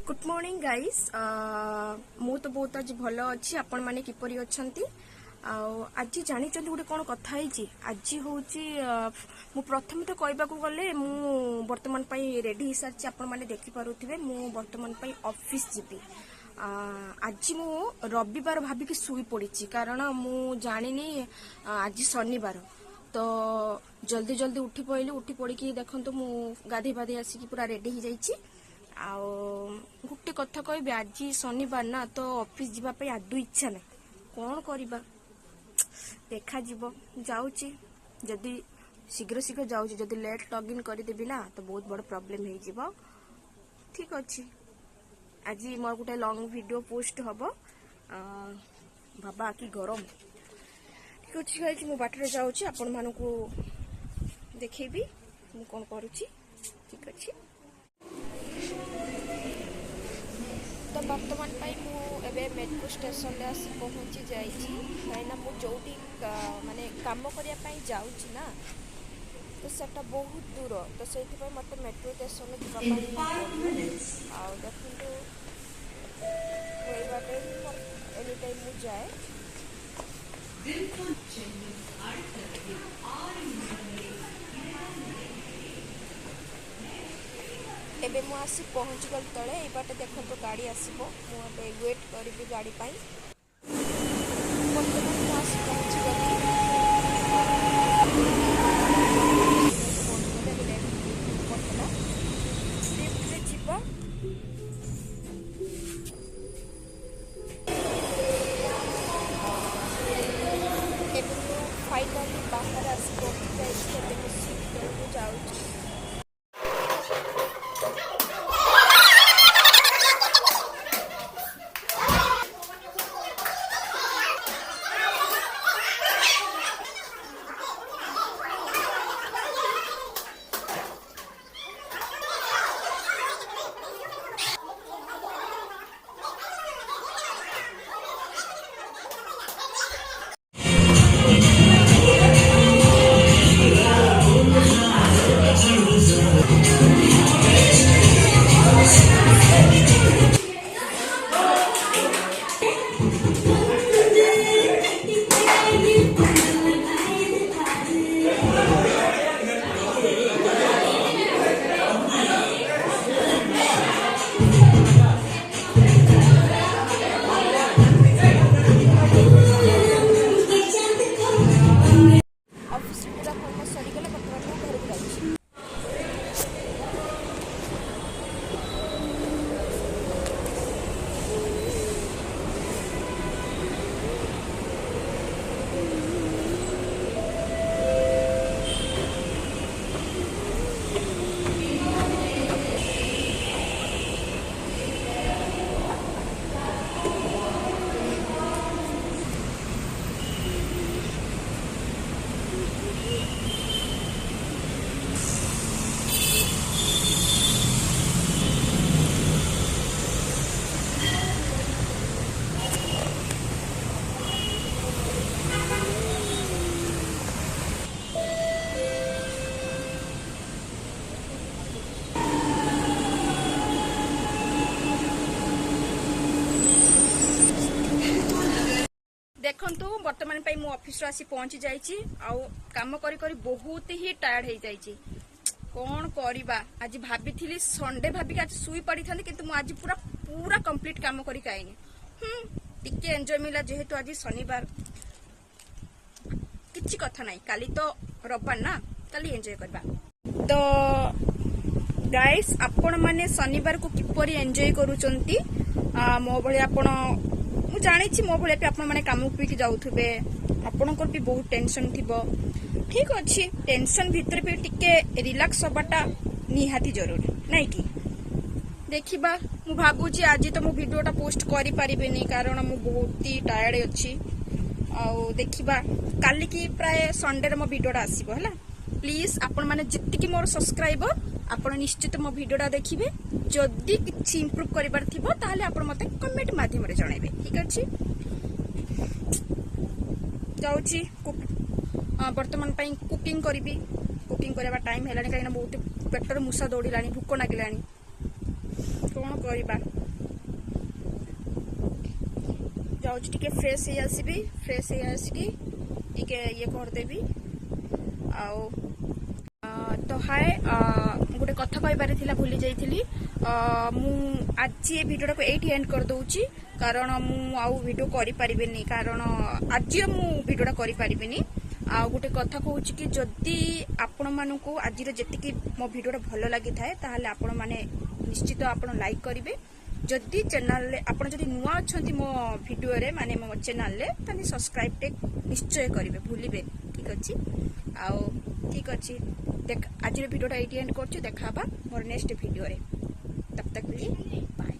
Good morning guys मु तो बहुत आज भल अच्छी आपण माने किपरि अछंती आज जानी गोटे कौन कथा आज हूँ मु प्रथम तो कहबा को गले मु वर्तमान रेडी हो सारी आपण माने देखि पारुथिबे मु वर्तमान ऑफिस जीवी आज मु रविवार भाविक शुई पड़ी कारण मु जानी आज शनिवार तो जल्दी जल्दी उठी पड़ी उठी पड़ी देखो मु गाधे बाधे आसिक पूरा रेडी हो जाइए गोटे कथा कहबी आज शनिवार ना तो ऑफिस जीवाई आदु इच्छा ना कौन करवा देखा जाऊँगी जदि शीघ्र शीघ्र जाऊँगी जदि लेट लॉगिन करदेवी ना तो बहुत बड़ प्रॉब्लम हो ठीक अच्छे आज मोर गोटे लॉन्ग वीडियो पोस्ट हम बाबा कि गरम ठीक अच्छे गाइज मु बाटर जाऊँगी आपण मानू देखेबी मु कौन करुच्ची ठीक अच्छे तो बर्तमान मुझे मेट्रो स्टेशन में आसी पहुँची जाइना मुझे माने काम करने जाऊँगी ना तो सेटा बहुत दूर तो से मत मेट्रो स्टेशन जावाई देखो एनी टाइम मुझे जाए एबे मु आसी पहुँच गल तले ये बाटे देखो तो गाड़ी आसबो मुझे वेट करी गाड़ी पाई आसी पहुँच गली फाइनाली बाहर आसी पहुँच जाऊँ देखु बर्तमान मु ऑफिस आसी पहुंची जाइए काम करी बहुत ही टायर्ड हो जाइए कौन करवा आज भाभी संडे भाविक आज शुई पड़ी था कि आज पूरा पूरा कंप्लीट काम करी आईनी टिके एंजॉय मिला जेहेतु आज शनिवार किसी कथा नहीं काली तो रविवार ना काली एंजॉय करवा तो गाइस आपण माने शनिवार को किपरि एंजॉय करूचंती मो भले आपण मु जानी मो भले भी आपण माने काम पे जाउथबे आपणकर भी बहुत टेंशन थिबो ठीक अच्छे टेंशन भितर भी टिके रिलैक्स होबाटा निहाती जरूरी नहीं कि देखिबा मु भाबुची आज तो मु वीडियोटा पोस्ट करि परिबेनी कारण मु बहुत ही टायर्ड अछि देखिबा काली की प्राय संडे रे मो वीडियोटा आसीबो हला प्लीज आपण माने जित्ति मोर सब्सक्राइबर आपण निश्चित मो वीडियोटा देखिबे जदि किछि इंप्रूव करिबार थिबो ताहाले आपण मते कमेंट माध्यम रे जणाइबे ठीक अछि जाउची वर्तमान कुकिंग करी कुकिंग करवा टाइम है कहीं बहुत पेटर मूषा दौड़ा भूक लगे कौन करवा जाऊँ टिके फ्रेश हो आसबि फ्रेश हो आसिकी टिके ये करदेवी आउ तो हाय गोटे कथा कह भूली जाइली मु आज ये भिडियो को एटी एंड कर दूची कारण मु आउ भिडियो करि परिबेनी कारण आज मु भिडियोटा करि परिबेनी आ गोटे कथा कहूँ कि जदि आपण मानू आज जी मो भिडियोटा भल लगी थाए ताहले आपण माने निश्चित आपण लाइक करेंगे जदि चैनल आपण जदि नुआ अच्छी मो भिडियो रे माने मो चैनल रे ताने सब्सक्राइब टे निश्चय करेंगे भूलिबे ठीक अच्छी आउ ठीक अच्छी देख आज भिडियोटा एटी एंड करछु देखा मोर नेक्स्ट भिडियो रे तब तक के लिए बाय।